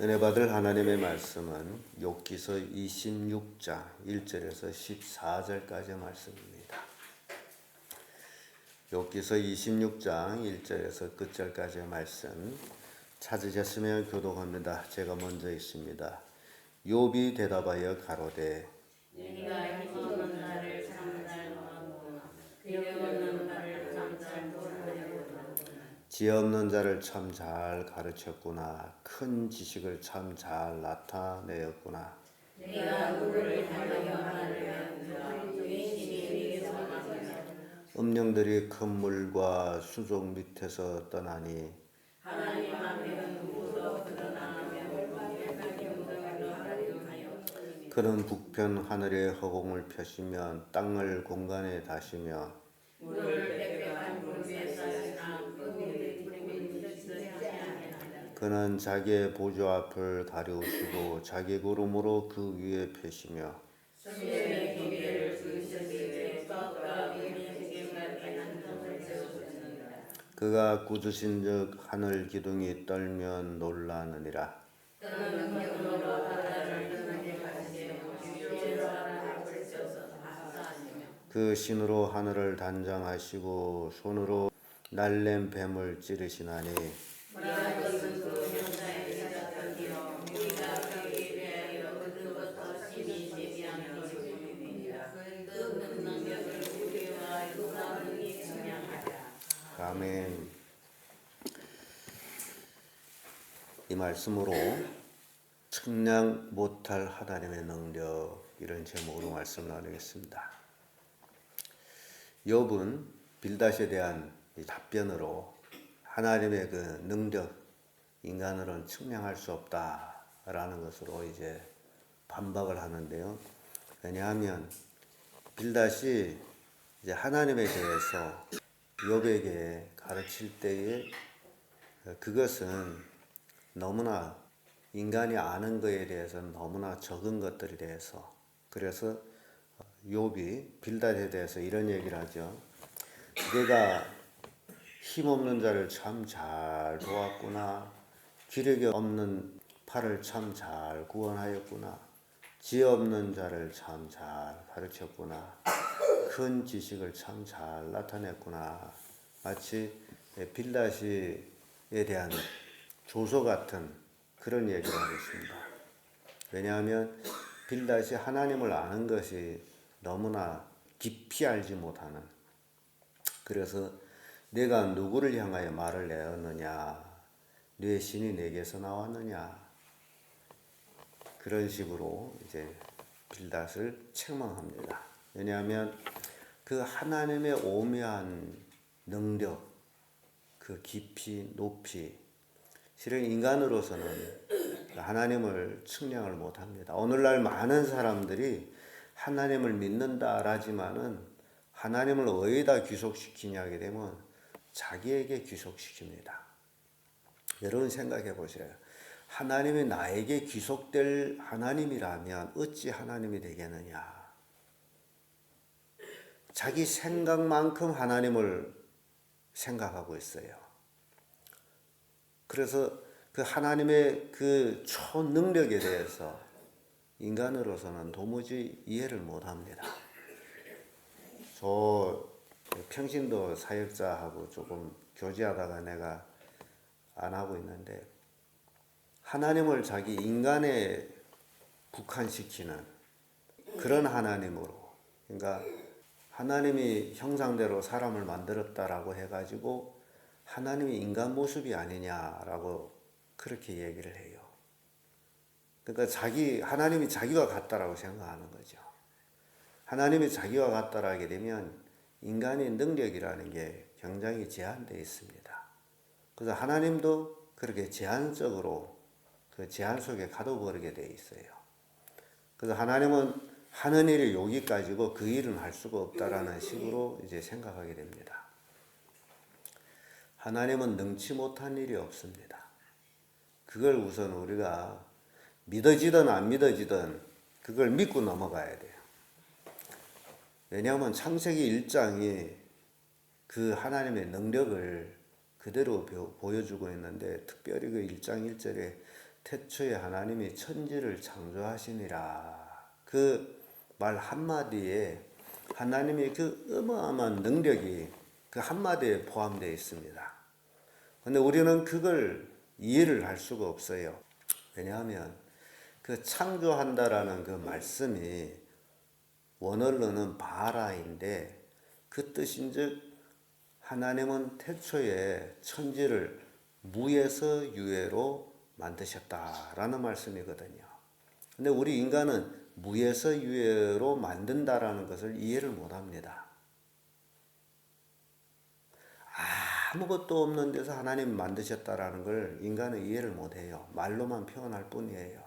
은혜 받을 하나님의 말씀은 욥기서 26장 1절에서 14절까지의 말씀입니다. 욥기서 26장 1절에서 끝절까지의 말씀 찾으셨으면 교독합니다. 제가 먼저 읽습니다. 욥이 대답하여 가로되 네가 힘없는 나를 참잘 노하구나. 필요없는 나를 참잘 노하구나. 지혜 없는 자를 참 잘 가르쳤구나. 큰 지식을 참 잘 나타내었구나. 네가 누구를 향하여 하느냐. 주의 신이 네게서 나오냐. 음령들이 큰 물과 수족 밑에서 떠나니 하나님 앞에는 누구도 드러나며 그는 북편 하늘에 허공을 펴시며 땅을 공간에 다시며 물을 빽빽한 물 위에 쌓으시나 그 물이 묻지 아니하나니. 그는 자기의 보좌 앞을 가리우시고 자기 구름으로 그 위에 펴시며 수면의 기계를 두으시기에 떡과 음식에 같은 등을 세우시느니라. 그가 꾸짖은즉 하늘 기둥이 떨면 놀라느니라. 그는 능력으로 바다를 드러내 가시며 주제사를 앞을 세워서 박사하시며 그 신으로 하늘을 단장하시고 손으로 날랜 뱀을 찌르시나니 우리가 것은 그 형상에 찾았더니요 우리가 그에게 대하여 그때부터 심히 제비한 것입니다. 그 능력을 우리와 누가 능히 증명하랴. 아멘. 이 말씀으로 측량 못할 하나님의 능력, 이런 제목으로 말씀 나누겠습니다. 욥은 빌닷에 대한 이 답변으로 하나님의 그 능력, 인간으로는 측량할 수 없다라는 것으로 이제 반박을 하는데요. 왜냐하면 빌닷이 이제 하나님에 대해서 욥에게 가르칠 때에 그것은 너무나 인간이 아는 것에 대해서는 너무나 적은 것들에 대해서, 그래서 욥이 빌닷에 대해서 이런 얘기를 하죠. 내가 힘없는 자를 참 잘 도왔구나. 기력이 없는 팔을 참 잘 구원하였구나. 지혜 없는 자를 참 잘 가르쳤구나. 큰 지식을 참 잘 나타냈구나. 마치 빌닷에 대한 조소 같은 그런 얘기를 하고 있습니다. 왜냐하면 빌닷이 하나님을 아는 것이 너무나 깊이 알지 못하는, 그래서 내가 누구를 향하여 말을 내었느냐, 네 신이 내게서 나왔느냐, 그런 식으로 이제 빌닷을 책망합니다. 왜냐하면 그 하나님의 오묘한 능력, 그 깊이, 높이, 실은 인간으로서는 하나님을 측량을 못합니다. 오늘날 많은 사람들이 하나님을 믿는다라지만은 하나님을 어디다 귀속시키냐게 되면 자기에게 귀속시킵니다. 여러분 생각해 보세요. 하나님이 나에게 귀속될 하나님이라면 어찌 하나님이 되겠느냐. 자기 생각만큼 하나님을 생각하고 있어요. 그래서 그 하나님의 그 초능력에 대해서 인간으로서는 도무지 이해를 못합니다. 저 평신도 사역자하고 조금 교제하다가 내가 안 하고 있는데, 하나님을 자기 인간에 국한시키는 그런 하나님으로, 그러니까 하나님이 형상대로 사람을 만들었다라고 해가지고 하나님이 인간 모습이 아니냐라고 그렇게 얘기를 해요. 그러니까 하나님이 자기와 같다라고 생각하는 거죠. 하나님이 자기와 같다라 하게 되면 인간의 능력이라는 게 굉장히 제한되어 있습니다. 그래서 하나님도 그렇게 제한적으로 그 제한 속에 가둬버리게 되어 있어요. 그래서 하나님은 하는 일이 여기까지고 그 일은 할 수가 없다라는 식으로 이제 생각하게 됩니다. 하나님은 능치 못한 일이 없습니다. 그걸 우선 우리가 믿어지든 안 믿어지든 그걸 믿고 넘어가야 돼요. 왜냐하면 창세기 1장이 그 하나님의 능력을 그대로 보여주고 있는데, 특별히 그 1장 1절에 태초에 하나님이 천지를 창조하시니라. 그 말 한마디에 하나님의 그 어마어마한 능력이 그 한마디에 포함되어 있습니다. 근데 우리는 그걸 이해를 할 수가 없어요. 왜냐하면 그 창조한다라는 그 말씀이 원어로는 바라인데 그 뜻인즉 하나님은 태초에 천지를 무에서 유에로 만드셨다라는 말씀이거든요. 근데 우리 인간은 무에서 유에로 만든다라는 것을 이해를 못합니다. 아무것도 없는 데서 하나님 만드셨다라는 걸 인간은 이해를 못해요. 말로만 표현할 뿐이에요.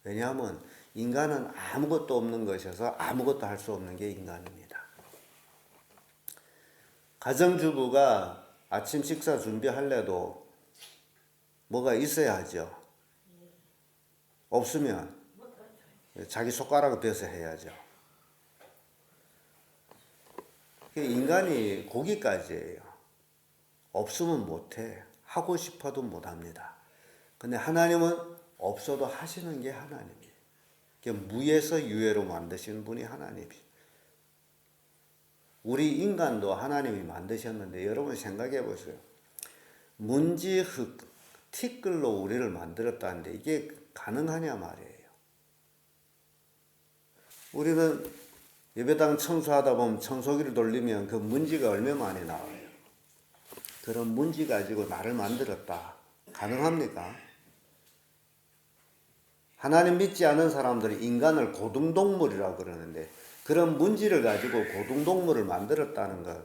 왜냐하면 인간은 아무것도 없는 것이어서 아무것도 할 수 없는 게 인간입니다. 가정주부가 아침 식사 준비할래도 뭐가 있어야 하죠. 없으면 자기 손가락을 펴서 해야죠. 인간이 고기까지예요. 없으면 못해. 하고 싶어도 못합니다. 근데 하나님은 없어도 하시는 게 하나님이에요. 무에서 유에로 만드신 분이 하나님이에요. 우리 인간도 하나님이 만드셨는데 여러분 생각해 보세요. 문지, 흙, 티끌로 우리를 만들었다는데 이게 가능하냐 말이에요. 우리는 예배당 청소하다 보면 청소기를 돌리면 그 문지가 얼마 만에 나와요. 그런 문지 가지고 나를 만들었다. 가능합니까? 하나님 믿지 않은 사람들이 인간을 고등동물이라고 그러는데 그런 문지를 가지고 고등동물을 만들었다는 것.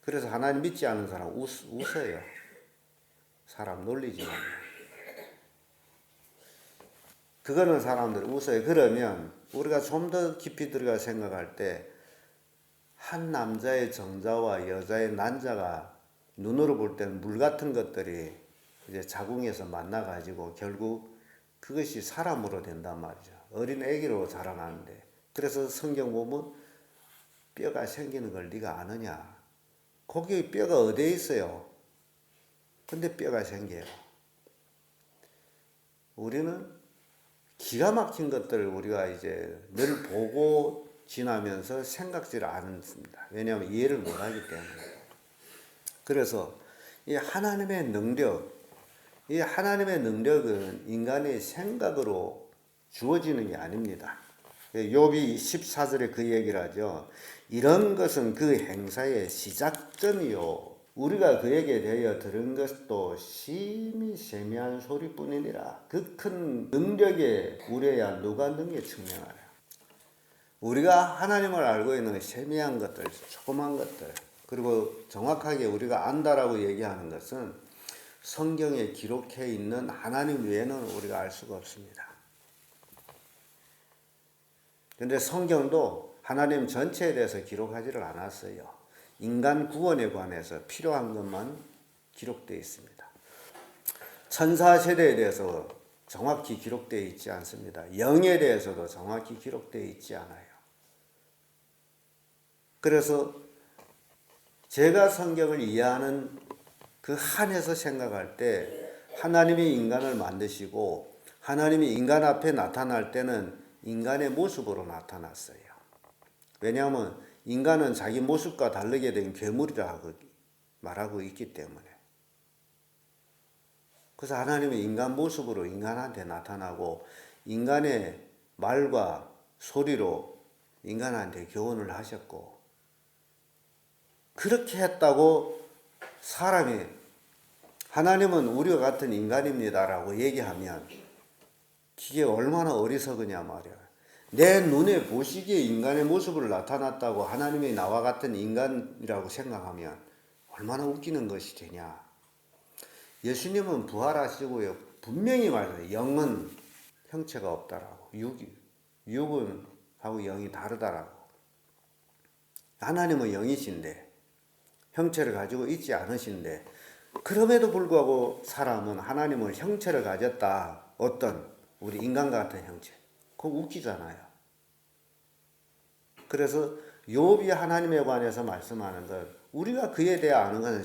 그래서 하나님 믿지 않은 사람 웃어요. 사람 놀리지 마요. 그거는 사람들이 웃어요. 그러면 우리가 좀 더 깊이 들어가 생각할 때 한 남자의 정자와 여자의 난자가 눈으로 볼 때는 물 같은 것들이 이제 자궁에서 만나가지고 결국 그것이 사람으로 된단 말이죠. 어린 애기로 자라나는데. 그래서 성경 보면 뼈가 생기는 걸 네가 아느냐. 거기 뼈가 어디에 있어요? 근데 뼈가 생겨요. 우리는 기가 막힌 것들을 우리가 이제 늘 보고 지나면서 생각지를 않습니다. 왜냐하면 이해를 못하기 때문에. 그래서 이 하나님의 능력은 인간의 생각으로 주어지는 게 아닙니다. 욥이 14절에 그 얘기를 하죠. 이런 것은 그 행사의 시작점이요. 우리가 그에게 대하여 들은 것도 심히 세미한 소리뿐이니라. 그 큰 능력에 우려야 누가 능히 측량하라. 우리가 하나님을 알고 있는 세미한 것들, 조그만 것들, 그리고 정확하게 우리가 안다라고 얘기하는 것은 성경에 기록해 있는 하나님 외에는 우리가 알 수가 없습니다. 그런데 성경도 하나님 전체에 대해서 기록하지를 않았어요. 인간 구원에 관해서 필요한 것만 기록되어 있습니다. 천사 세대에 대해서 정확히 기록되어 있지 않습니다. 영에 대해서도 정확히 기록되어 있지 않아요. 그래서 제가 성경을 이해하는 그 한에서 생각할 때 하나님이 인간을 만드시고 하나님이 인간 앞에 나타날 때는 인간의 모습으로 나타났어요. 왜냐하면 인간은 자기 모습과 다르게 된 괴물이라 말하고 있기 때문에. 그래서 하나님이 인간 모습으로 인간한테 나타나고 인간의 말과 소리로 인간한테 교훈을 하셨고 그렇게 했다고 사람이 하나님은 우리와 같은 인간입니다라고 얘기하면 그게 얼마나 어리석으냐 말이야. 내 눈에 보시기에 인간의 모습으로 나타났다고 하나님이 나와 같은 인간이라고 생각하면 얼마나 웃기는 것이 되냐. 예수님은 부활하시고요. 분명히 말해요. 영은 형체가 없다라고. 육은 하고 영이 다르다라고. 하나님은 영이신데 형체를 가지고 있지 않으신데 그럼에도 불구하고 사람은 하나님은 형체를 가졌다. 어떤 우리 인간 같은 형체. 그거 웃기잖아요. 그래서 욥이 하나님에 관해서 말씀하는 것 우리가 그에 대해 아는 것은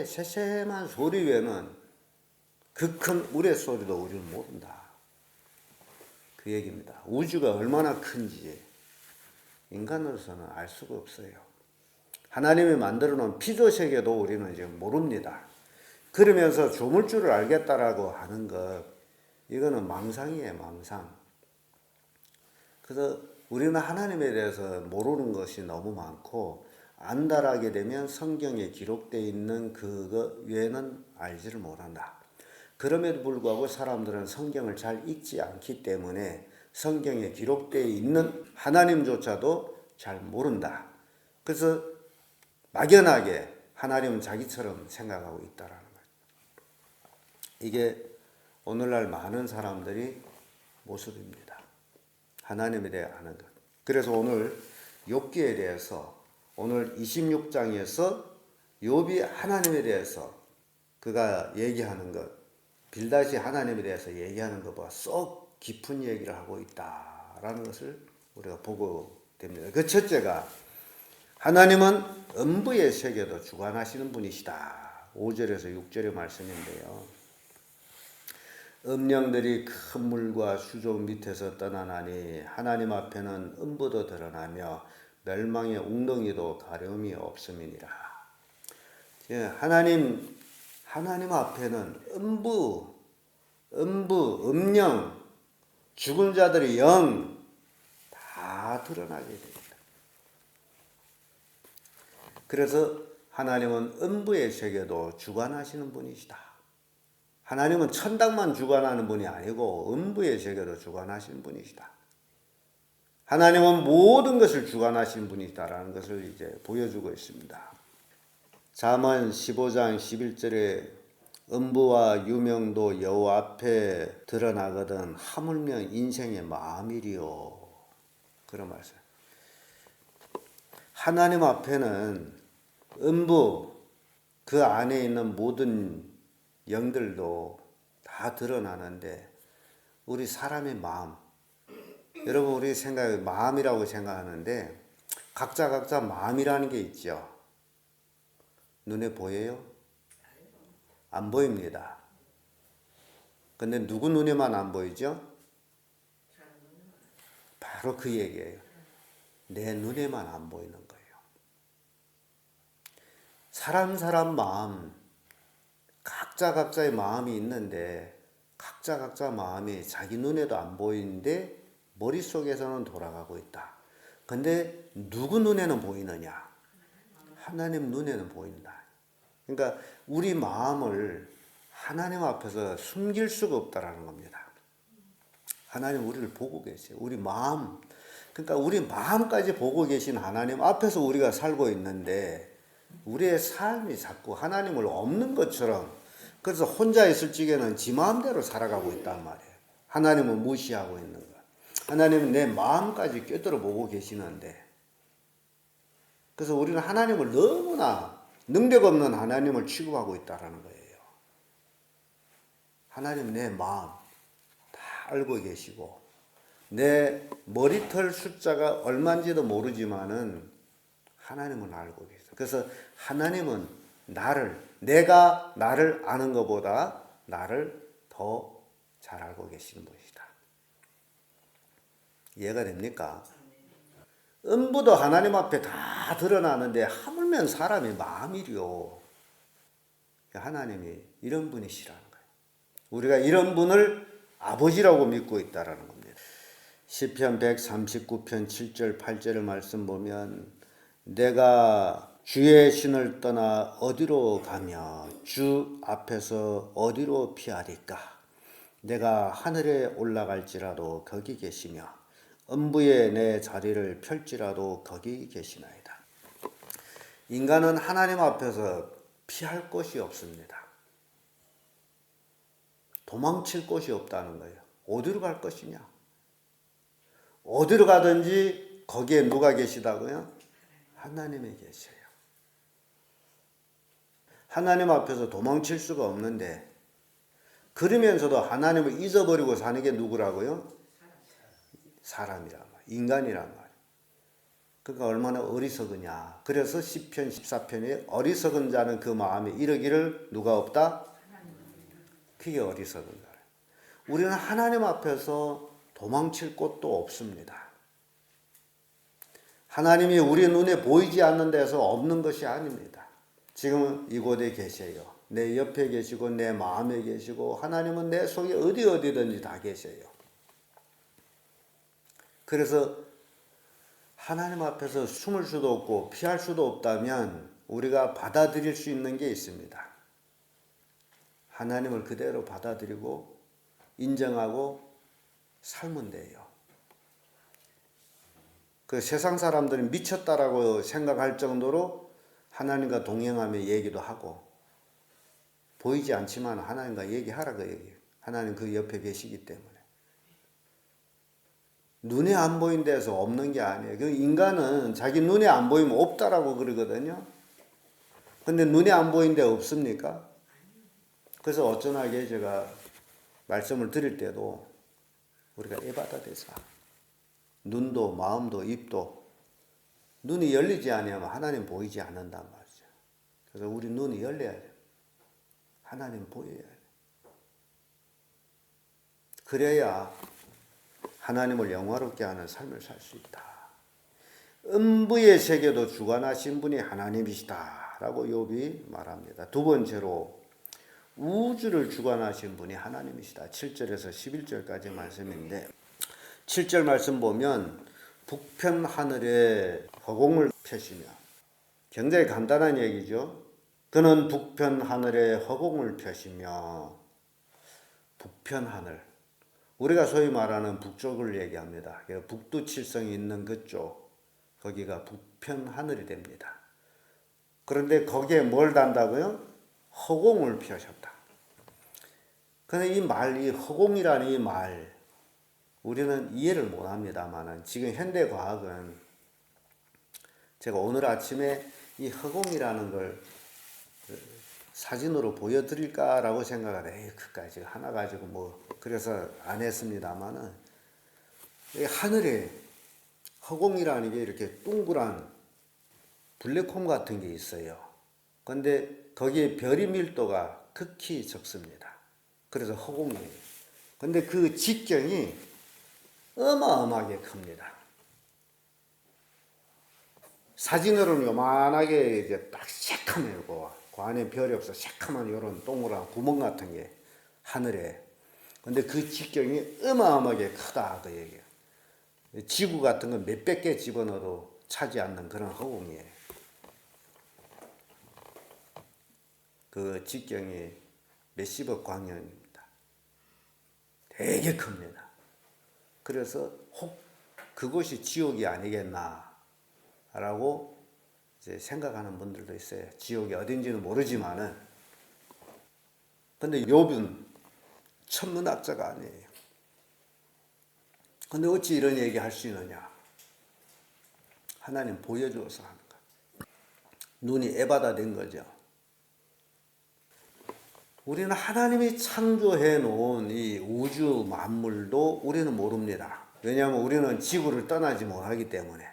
세세한 소리 외에는 그 큰 우레소리도 우리는 모른다. 그 얘기입니다. 우주가 얼마나 큰지 인간으로서는 알 수가 없어요. 하나님이 만들어 놓은 피조세계도 우리는 지금 모릅니다. 그러면서 조물주를 알겠다라고 하는 것, 이거는 망상이에요, 망상. 그래서 우리는 하나님에 대해서 모르는 것이 너무 많고, 안다라게 되면 성경에 기록되어 있는 그거 외에는 알지를 못한다. 그럼에도 불구하고 사람들은 성경을 잘 읽지 않기 때문에 성경에 기록되어 있는 하나님조차도 잘 모른다. 그래서 막연하게 하나님은 자기처럼 생각하고 있다라는 거예요. 이게 오늘날 많은 사람들이 모습입니다. 하나님에 대해 아는 것. 그래서 오늘 욥기에 대해서 오늘 26장에서 욥이 하나님에 대해서 그가 얘기하는 것, 빌닷이 하나님에 대해서 얘기하는 것보다 쏙 깊은 얘기를 하고 있다라는 것을 우리가 보고 됩니다. 그 첫째가 하나님은 음부의 세계도 주관하시는 분이시다. 5절에서 6절의 말씀인데요. 음령들이 큰 물과 수족 밑에서 떠나나니 하나님 앞에는 음부도 드러나며 멸망의 웅덩이도 가려움이 없음이니라. 하나님 앞에는 음부, 음령, 죽은 자들의 영 다 드러나게 됩니다. 그래서 하나님은 음부의 세계도 주관하시는 분이시다. 하나님은 천당만 주관하는 분이 아니고 음부의 세계도 주관하시는 분이시다. 하나님은 모든 것을 주관하시는 분이시다라는 것을 이제 보여주고 있습니다. 잠언 15장 11절에 음부와 유명도 여호와 앞에 드러나거든 하물며 인생의 마음이리요. 그런 말씀. 하나님 앞에는 음부, 그 안에 있는 모든 영들도 다 드러나는데 우리 사람의 마음, 여러분 우리 생각에 마음이라고 생각하는데 각자 마음이라는 게 있죠. 눈에 보여요? 안 보입니다. 근데 누구 눈에만 안 보이죠? 바로 그 얘기예요. 내 눈에만 안 보이는 거예요. 사람 마음, 각자의 마음이 있는데 각자 마음이 자기 눈에도 안 보이는데 머릿속에서는 돌아가고 있다. 근데 누구 눈에는 보이느냐? 하나님 눈에는 보인다. 그러니까 우리 마음을 하나님 앞에서 숨길 수가 없다라는 겁니다. 하나님 우리를 보고 계세요. 우리 마음, 그러니까 우리 마음까지 보고 계신 하나님 앞에서 우리가 살고 있는데 우리의 삶이 자꾸 하나님을 없는 것처럼, 그래서 혼자 있을 적에는 지 마음대로 살아가고 있단 말이에요. 하나님을 무시하고 있는 것. 하나님은 내 마음까지 꿰뚫어 보고 계시는데, 그래서 우리는 하나님을 너무나 능력 없는 하나님을 취급하고 있다는 거예요. 하나님 내 마음 다 알고 계시고 내 머리털 숫자가 얼마인지도 모르지만은 하나님은 알고 계세요. 그래서 하나님은 내가 나를 아는 것보다 나를 더 잘 알고 계시는 분이시다. 이해가 됩니까? 음부도 하나님 앞에 다 드러나는데 하물며 사람의 마음이요. 하나님이 이런 분이시라는 거예요. 우리가 이런 분을 아버지라고 믿고 있다라는 겁니다. 시편 139편 7절 8절의 말씀 보면 내가 주의 신을 떠나 어디로 가며 주 앞에서 어디로 피하리까? 내가 하늘에 올라갈지라도 거기 계시며 음부에 내 자리를 펼지라도 거기 계시나이다. 인간은 하나님 앞에서 피할 곳이 없습니다. 도망칠 곳이 없다는 거예요. 어디로 갈 것이냐? 어디로 가든지 거기에 누가 계시다고요? 하나님이 계셔요. 하나님 앞에서 도망칠 수가 없는데, 그러면서도 하나님을 잊어버리고 사는 게 누구라고요? 사람이란 말이에요. 인간이란 말이에요. 그러니까 얼마나 어리석으냐. 그래서 시편 14편에 어리석은 자는 그 마음에 이르기를 누가 없다? 그게 어리석은 거예요. 우리는 하나님 앞에서 도망칠 곳도 없습니다. 하나님이 우리 눈에 보이지 않는 데서 없는 것이 아닙니다. 지금 이곳에 계세요. 내 옆에 계시고 내 마음에 계시고 하나님은 내 속에 어디든지 다 계세요. 그래서 하나님 앞에서 숨을 수도 없고 피할 수도 없다면 우리가 받아들일 수 있는 게 있습니다. 하나님을 그대로 받아들이고 인정하고 살면 돼요. 그 세상 사람들은 미쳤다라고 생각할 정도로 하나님과 동행하며 얘기도 하고 보이지 않지만 하나님과 얘기하라고 얘기해요. 하나님 그 옆에 계시기 때문에. 눈에 안 보인 데서 없는 게 아니에요. 그 인간은 자기 눈에 안 보이면 없다라고 그러거든요. 근데 눈에 안 보인 데 없습니까? 그래서 어쩌나게 제가 말씀을 드릴 때도 우리가 에바다 되자. 눈도 마음도 입도 눈이 열리지 않으면 하나님 보이지 않는단 말이죠. 그래서 우리 눈이 열려야 돼요. 하나님 보여야 돼요. 그래야 하나님을 영화롭게 하는 삶을 살 수 있다. 음부의 세계도 주관하신 분이 하나님이시다 라고 욥이 말합니다. 두 번째로 우주를 주관하신 분이 하나님이시다. 7절에서 11절까지 말씀인데 7절 말씀 보면 북편 하늘에 허공을 펴시며 굉장히 간단한 얘기죠. 그는 북편 하늘에 허공을 펴시며 북편 하늘 우리가 소위 말하는 북쪽을 얘기합니다. 북두칠성이 있는 그쪽 거기가 북편 하늘이 됩니다. 그런데 거기에 뭘 단다고요? 허공을 펴셨다. 근데 이 말, 이 허공이라는 이 말 우리는 이해를 못합니다만 지금 현대 과학은 제가 오늘 아침에 이 허공이라는 걸 사진으로 보여드릴까라고 생각을 해요. 그까지 하나 가지고 뭐 그래서 안 했습니다만은 이 하늘에 허공이라는 게 이렇게 둥그란 블랙홀 같은 게 있어요. 근데 거기에 별의 밀도가 극히 적습니다. 그래서 허공이에요. 근데 그 직경이 어마어마하게 큽니다. 사진으로는 요만하게 이제 딱 새카매고 그 안에 별이 없어 새카만 이런 동그란 구멍 같은 게 하늘에. 근데 그 직경이 어마어마하게 크다 그 얘기예요. 지구 같은 건 몇백 개 집어넣어도 차지 않는 그런 허공이에요. 그 직경이 몇십억 광년입니다. 되게 큽니다. 그래서 혹 그것이 지옥이 아니겠나라고 이제 생각하는 분들도 있어요. 지옥이 어딘지는 모르지만은. 근데 욥은 천문학자가 아니에요. 근데 어찌 이런 얘기 할 수 있느냐? 하나님 보여줘서 하는 거야. 눈이 에바다 된 거죠. 우리는 하나님이 창조해 놓은 이 우주 만물도 우리는 모릅니다. 왜냐하면 우리는 지구를 떠나지 못하기 때문에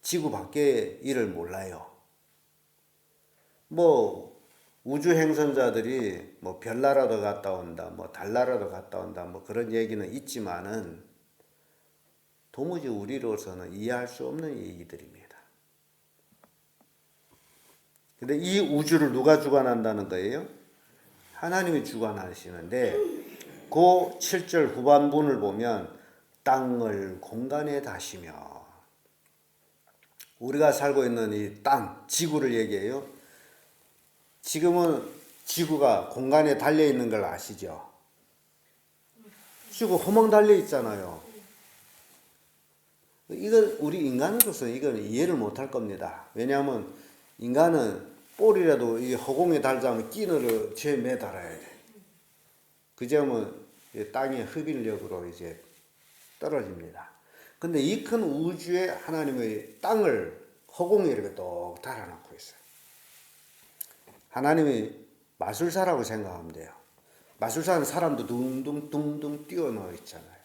지구 밖의 일을 몰라요. 뭐 우주 행선자들이 뭐 별나라도 갔다 온다, 뭐 달나라도 갔다 온다, 뭐 그런 얘기는 있지만은 도무지 우리로서는 이해할 수 없는 얘기들입니다. 근데 이 우주를 누가 주관한다는 거예요? 하나님이 주관하시는데 그 7절 후반부를 보면 땅을 공간에 다시며 우리가 살고 있는 이 땅, 지구를 얘기해요. 지금은 지구가 공간에 달려있는 걸 아시죠? 지구 허멍 달려있잖아요. 이걸 우리 인간으로서 이건 이해를 못할 겁니다. 왜냐하면 인간은 볼이라도 이 허공에 달자면 끼너를 죄 매달아야 돼. 그러면 땅의 흡인력으로 이제 떨어집니다. 근데 이 큰 우주에 하나님의 땅을 허공에 이렇게 똑 달아놓고 있어요. 하나님이 마술사라고 생각하면 돼요. 마술사는 사람도 둥둥 뛰어넣어 있잖아요.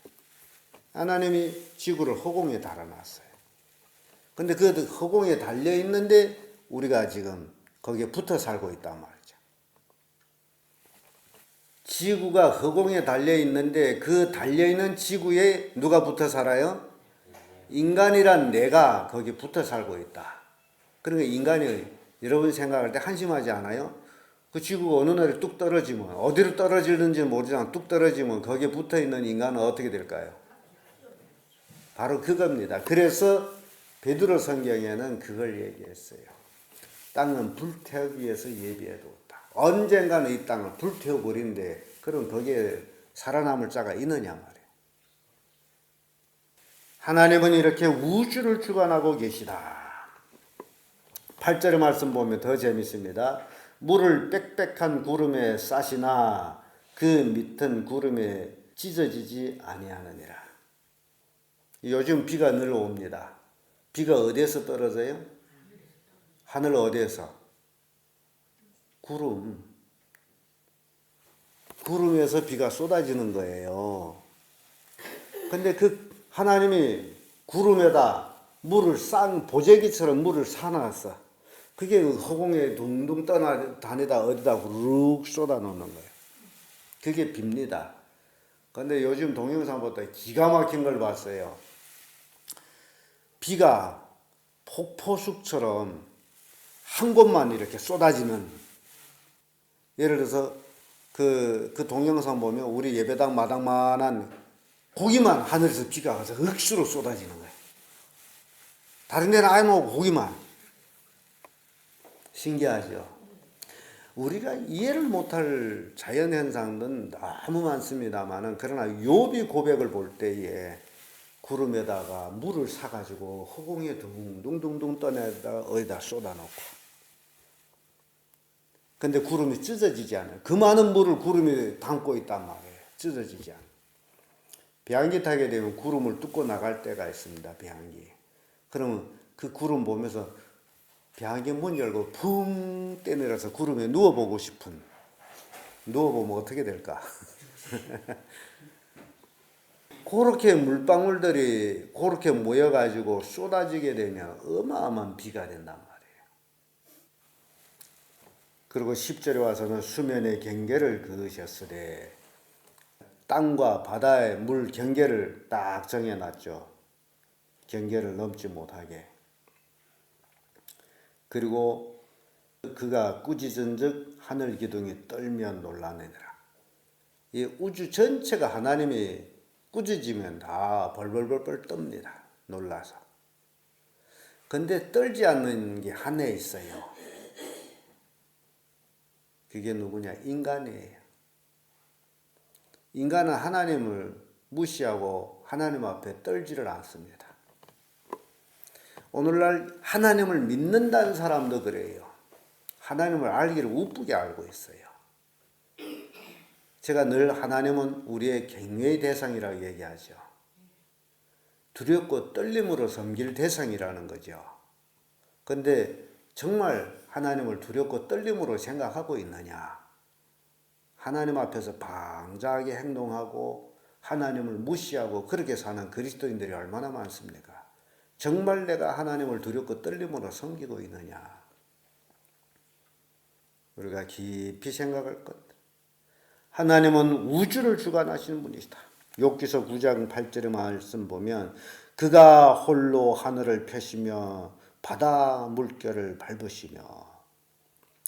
하나님이 지구를 허공에 달아놨어요. 근데 그 허공에 달려 있는데 우리가 지금 거기에 붙어 살고 있단 말이죠. 지구가 허공에 달려 있는데 그 달려 있는 지구에 누가 붙어 살아요? 인간이란 내가 거기 붙어 살고 있다. 그러니까 인간이 여러분 생각할 때 한심하지 않아요? 그 지구가 어느 날에 뚝 떨어지면 어디로 떨어지는지 모르지만 뚝 떨어지면 거기에 붙어 있는 인간은 어떻게 될까요? 바로 그겁니다. 그래서 베드로 성경에는 그걸 얘기했어요. 땅은 불태우기 위해서 예비해 두었다. 언젠가는 이 땅을 불태워 버리는데 그럼 거기에 살아남을 자가 있느냐 말이에요. 하나님은 이렇게 우주를 주관하고 계시다. 8절의 말씀 보면 더 재밌습니다. 물을 빽빽한 구름에 싸시나 그 밑은 구름에 찢어지지 아니하느니라. 요즘 비가 늘 옵니다. 비가 어디에서 떨어져요? 하늘 어디에서? 구름에서 비가 쏟아지는 거예요. 근데 그 하나님이 구름에다 물을 보재기처럼 물을 사놨어. 그게 허공에 둥둥 다니다 어디다 후룩 쏟아 놓는 거예요. 그게 비입니다. 근데 요즘 동영상 보다 기가 막힌 걸 봤어요. 비가 폭포수처럼 한 곳만 이렇게 쏟아지는, 예를 들어서 그 동영상 보면 우리 예배당 마당만한 거기만 하늘에서 비가 가서 억수로 쏟아지는 거예요. 다른 데는 아예 뭐 거기만. 신기하죠. 우리가 이해를 못할 자연현상은 너무 많습니다만은, 그러나 욥이 고백을 볼 때에 구름에다가 물을 사가지고 허공에 둥둥둥둥 떠내다 어디다 쏟아놓고, 근데 구름이 찢어지지 않아요. 그 많은 물을 구름이 담고 있단 말이에요. 찢어지지 않아요. 비행기 타게 되면 구름을 뚫고 나갈 때가 있습니다. 비행기. 그러면 그 구름 보면서 비행기 문 열고 붕 떠내려서 구름에 누워보고 싶은, 누워보면 어떻게 될까? 그렇게 물방울들이 그렇게 모여가지고 쏟아지게 되면 어마어마한 비가 된단 말이에요. 그리고 10절에 와서는 수면의 경계를 그으셨으되, 땅과 바다의 물 경계를 딱 정해놨죠. 경계를 넘지 못하게. 그리고 그가 꾸짖은즉 하늘 기둥이 떨며 놀라느니라. 이 우주 전체가 하나님이 꾸짖으면 다 벌벌벌벌 떱니다. 놀라서. 근데 떨지 않는 게 하나에 있어요. 그게 누구냐? 인간이에요. 인간은 하나님을 무시하고 하나님 앞에 떨지를 않습니다. 오늘날 하나님을 믿는다는 사람도 그래요. 하나님을 알기를 우쁘게 알고 있어요. 제가 늘 하나님은 우리의 경외의 대상이라고 얘기하죠. 두렵고 떨림으로 섬길 대상이라는 거죠. 그런데 정말 하나님을 두렵고 떨림으로 생각하고 있느냐? 하나님 앞에서 방자하게 행동하고 하나님을 무시하고 그렇게 사는 그리스도인들이 얼마나 많습니까? 정말 내가 하나님을 두렵고 떨림으로 섬기고 있느냐? 우리가 깊이 생각할 것. 하나님은 우주를 주관하시는 분이시다. 욥기서 9장 8절의 말씀 보면 그가 홀로 하늘을 펴시며 바다 물결을 밟으시며,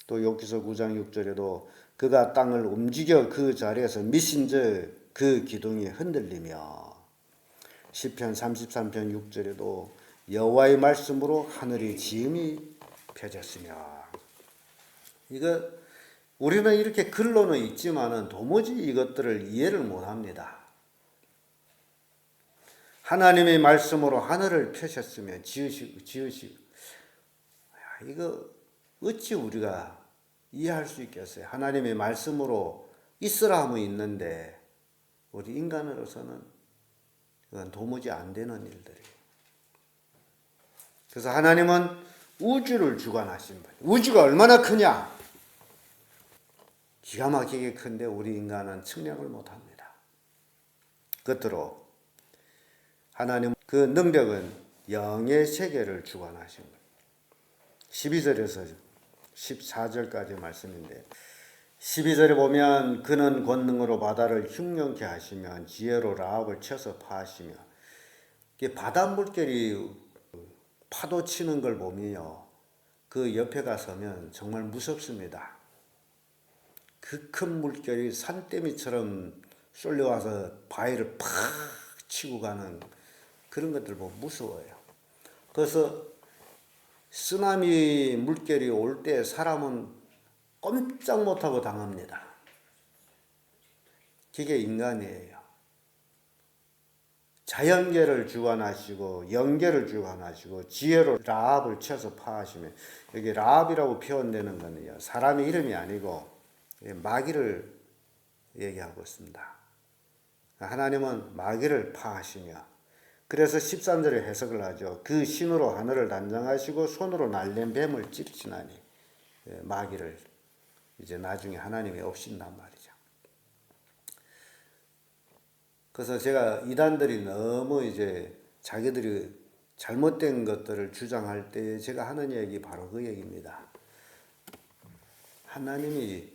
또 욥기서 9장 6절에도 그가 땅을 움직여 그 자리에서 미신즉 그 기둥이 흔들리며, 시편 33편 6절에도 여호와의 말씀으로 하늘이 지음이 펴졌으며. 이거 우리는 이렇게 글로는 있지만은 도무지 이것들을 이해를 못합니다. 하나님의 말씀으로 하늘을 펴셨으며 지으시고 이거 어찌 우리가 이해할 수 있겠어요? 하나님의 말씀으로 있으라 하면 있는데 우리 인간으로서는 그건 도무지 안 되는 일들이에요. 그래서 하나님은 우주를 주관하신 분. 우주가 얼마나 크냐? 기가 막히게 큰데 우리 인간은 측량을 못합니다. 끝으로 하나님 그 능력은 영의 세계를 주관하신 거예요. 12절에서 14절까지 말씀인데, 12절에 보면 그는 권능으로 바다를 흉년케 하시며 지혜로 라합을 쳐서 파하시며, 이게 바다 물결이 파도 치는 걸 보면요, 그 옆에 가서면 정말 무섭습니다. 그 큰 물결이 산더미처럼 쏠려와서 바위를 팍 치고 가는 그런 것들 보면 무서워요. 그래서 쓰나미 물결이 올 때 사람은 꼼짝 못하고 당합니다. 그게 인간이에요. 자연계를 주관하시고 영계를 주관하시고 지혜로 라합을 쳐서 파하시며, 여기 라합이라고 표현되는 거는요, 사람의 이름이 아니고 마귀를 얘기하고 있습니다. 하나님은 마귀를 파하시며, 그래서 13절에 해석을 하죠. 그 신으로 하늘을 단장하시고 손으로 날랜 뱀을 찌르시나니, 마귀를 이제 나중에 하나님이 없앤단 말이죠. 그래서 제가 이단들이 너무 이제 자기들이 잘못된 것들을 주장할 때 제가 하는 얘기 바로 그 얘기입니다. 하나님이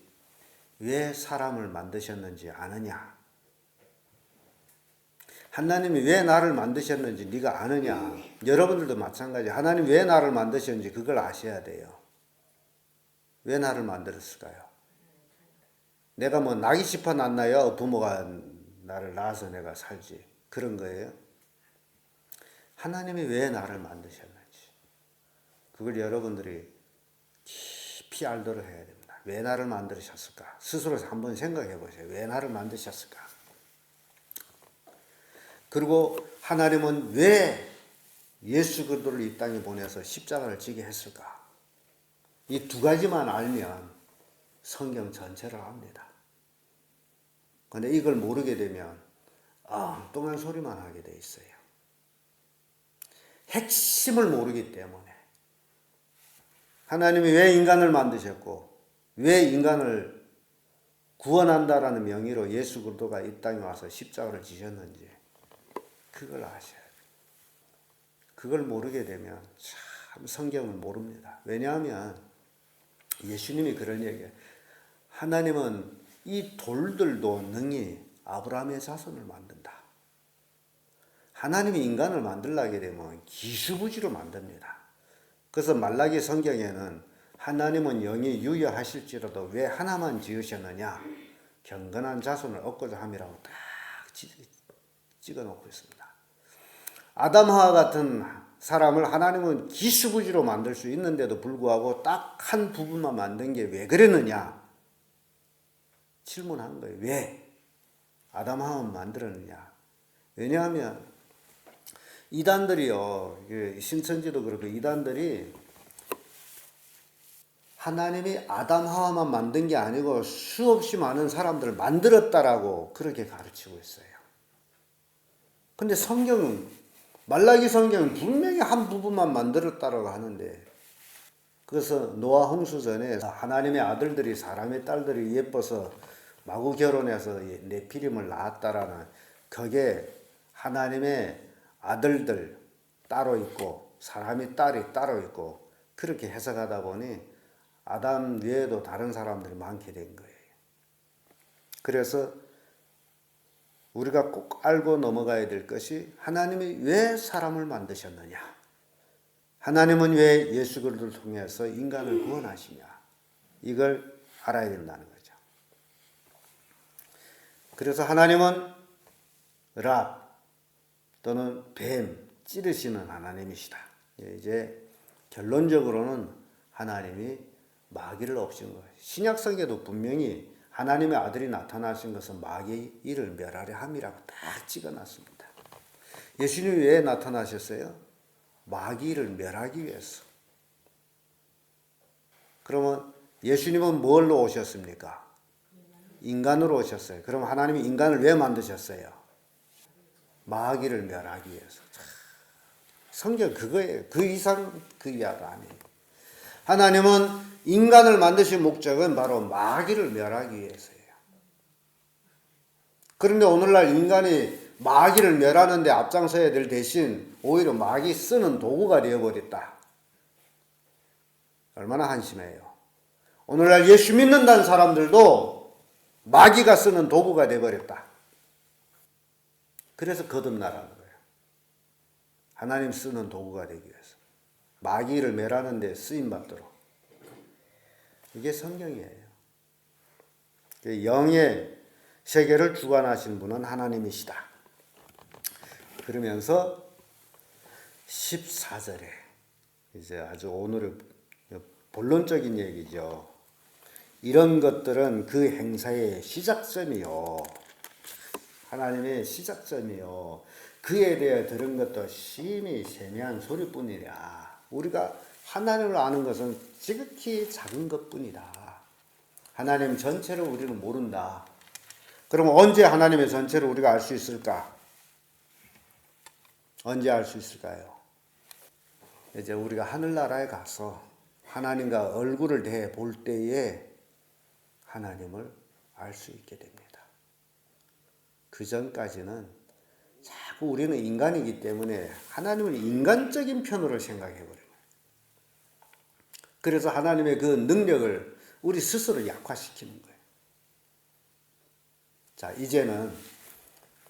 왜 사람을 만드셨는지 아느냐? 하나님이 왜 나를 만드셨는지 네가 아느냐? 여러분들도 마찬가지. 하나님 왜 나를 만드셨는지 그걸 아셔야 돼요. 왜 나를 만들었을까요? 내가 뭐 나기 싶어 났나요? 부모가 나를 낳아서 내가 살지. 그런 거예요. 하나님이 왜 나를 만드셨는지 그걸 여러분들이 깊이 알도록 해야 됩니다. 왜 나를 만드셨을까? 스스로 한번 생각해 보세요. 왜 나를 만드셨을까? 그리고 하나님은 왜 예수 그리스도를 이 땅에 보내서 십자가를 지게 했을까? 이 두 가지만 알면 성경 전체를 압니다. 그런데 이걸 모르게 되면 엉뚱한 소리만 하게 돼 있어요. 핵심을 모르기 때문에. 하나님이 왜 인간을 만드셨고 왜 인간을 구원한다라는 명의로 예수 그리스도가 이 땅에 와서 십자가를 지셨는지 그걸 아셔야 돼요. 그걸 모르게 되면 참 성경을 모릅니다. 왜냐하면 예수님이 그런 얘기예요. 하나님은 이 돌들도 능히 아브라함의 자손을 만든다. 하나님이 인간을 만들려게 되면 기수부지로 만듭니다. 그래서 말라기 성경에는 하나님은 영이 유효하실지라도 왜 하나만 지으셨느냐? 경건한 자손을 얻고자 함이라고 딱 찍어놓고 있습니다. 아담 하와 같은 사람을 하나님은 기수부지로 만들 수 있는데도 불구하고 딱 한 부분만 만든 게 왜 그랬느냐? 질문한 거예요. 왜? 아담 하와만 만들었느냐? 왜냐하면 이단들이요, 신천지도 그렇고 이단들이 하나님이 아담 하와만 만든 게 아니고 수없이 많은 사람들을 만들었다라고 그렇게 가르치고 있어요. 근데 성경은, 말라기 성경은 분명히 한 부분만 만들었다라고 하는데, 그래서 노아 홍수 전에 하나님의 아들들이 사람의 딸들이 예뻐서 마구 결혼해서 네피림을 낳았다라는, 그게 하나님의 아들들 따로 있고 사람의 딸이 따로 있고 그렇게 해석하다 보니 아담 외에도 다른 사람들이 많게 된 거예요. 그래서 우리가 꼭 알고 넘어가야 될 것이 하나님이 왜 사람을 만드셨느냐? 하나님은 왜 예수 그리스도를 통해서 인간을 구원하시냐? 이걸 알아야 된다는 거죠. 그래서 하나님은 랍 또는 뱀 찌르시는 하나님이시다. 이제 결론적으로는 하나님이 마귀를 없앤 거예요. 신약성에도 분명히 하나님의 아들이 나타나신 것은 마귀의 일을 멸하려 함이라고 딱 찍어놨습니다. 예수님이 왜 나타나셨어요? 마귀를 멸하기 위해서. 그러면 예수님은 뭘로 오셨습니까? 인간으로 오셨어요. 그럼 하나님이 인간을 왜 만드셨어요? 마귀를 멸하기 위해서. 성경 그거예요. 그 이상 그 이하가 아니에요. 하나님은 인간을 만드신 목적은 바로 마귀를 멸하기 위해서예요. 그런데 오늘날 인간이 마귀를 멸하는 데 앞장서야 될 대신 오히려 마귀 쓰는 도구가 되어버렸다. 얼마나 한심해요. 오늘날 예수 믿는다는 사람들도 마귀가 쓰는 도구가 되어버렸다. 그래서 거듭나라는 거예요. 하나님 쓰는 도구가 되기 위해서. 마귀를 멸하는 데 쓰임받도록. 이게 성경이에요. 영의 세계를 주관하신 분은 하나님이시다. 그러면서 14절에 이제 아주 오늘의 본론적인 얘기죠. 이런 것들은 그 행사의 시작점이요. 하나님의 시작점이요. 그에 대해 들은 것도 심히 세미한 소리뿐이라. 우리가 하나님을 아는 것은 지극히 작은 것뿐이다. 하나님 전체를 우리는 모른다. 그럼 언제 하나님의 전체를 우리가 알 수 있을까? 언제 알 수 있을까요? 이제 우리가 하늘나라에 가서 하나님과 얼굴을 대해 볼 때에 하나님을 알 수 있게 됩니다. 그 전까지는 자꾸 우리는 인간이기 때문에 하나님을 인간적인 편으로 생각해버려요. 그래서 하나님의 그 능력을 우리 스스로 약화시키는 거예요. 자, 이제는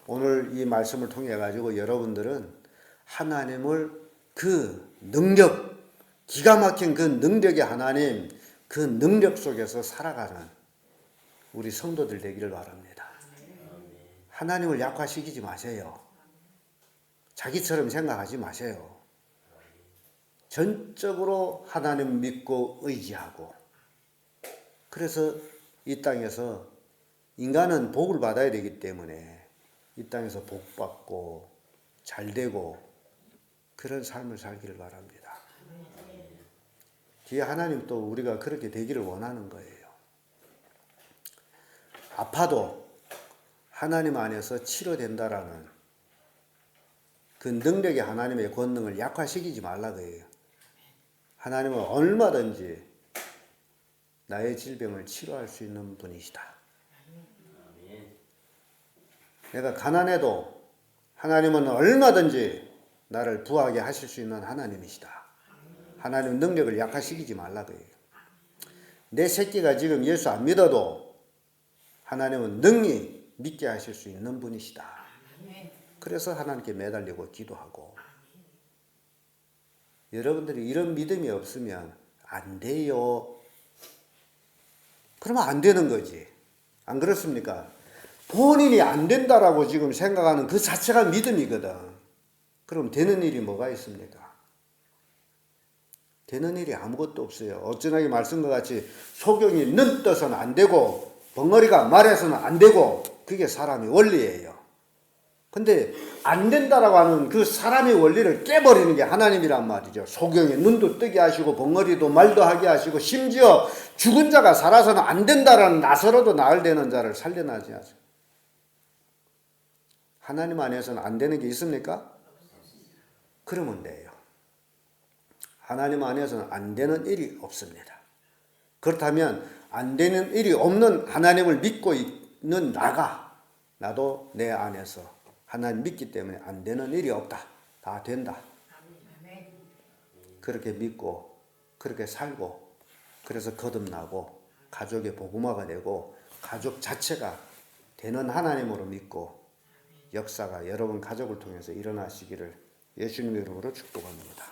오늘 이 말씀을 통해 가지고 여러분들은 하나님을 그 능력, 기가 막힌 그 능력의 하나님, 그 능력 속에서 살아가는 우리 성도들 되기를 바랍니다. 하나님을 약화시키지 마세요. 자기처럼 생각하지 마세요. 전적으로 하나님 믿고 의지하고, 그래서 이 땅에서 인간은 복을 받아야 되기 때문에 이 땅에서 복 받고 잘 되고 그런 삶을 살기를 바랍니다. 뒤에 하나님 또 우리가 그렇게 되기를 원하는 거예요. 아파도 하나님 안에서 치료된다라는 그 능력의 하나님의 권능을 약화시키지 말라고 해요. 하나님은 얼마든지 나의 질병을 치료할 수 있는 분이시다. 내가 가난해도 하나님은 얼마든지 나를 부하게 하실 수 있는 하나님이시다. 하나님 능력을 약화시키지 말라고 해요. 내 새끼가 지금 예수 안 믿어도 하나님은 능히 믿게 하실 수 있는 분이시다. 그래서 하나님께 매달리고 기도하고. 여러분들이 이런 믿음이 없으면 안 돼요. 그러면 안 되는 거지. 안 그렇습니까? 본인이 안 된다라고 지금 생각하는 그 자체가 믿음이거든. 그럼 되는 일이 뭐가 있습니까? 되는 일이 아무것도 없어요. 어쩌나기 말씀과 같이 소경이 눈 떠서는 안 되고 벙어리가 말해서는 안 되고 그게 사람의 원리예요. 근데 안 된다라고 하는 그 사람의 원리를 깨버리는 게 하나님이란 말이죠. 소경이 눈도 뜨게 하시고 벙어리도 말도 하게 하시고 심지어 죽은 자가 살아서는 안 된다라는 나서로도 나을 되는 자를 살려나지 않아요. 하나님 안에서는 안 되는 게 있습니까? 그러면 돼요. 하나님 안에서는 안 되는 일이 없습니다. 그렇다면 안 되는 일이 없는 하나님을 믿고 있는 나도 내 안에서 하나님 믿기 때문에 안 되는 일이 없다. 다 된다. 그렇게 믿고 그렇게 살고 그래서 거듭나고 가족의 복음화가 되고 가족 자체가 되는 하나님으로 믿고 역사가 여러분 가족을 통해서 일어나시기를 예수님의 이름으로 축복합니다.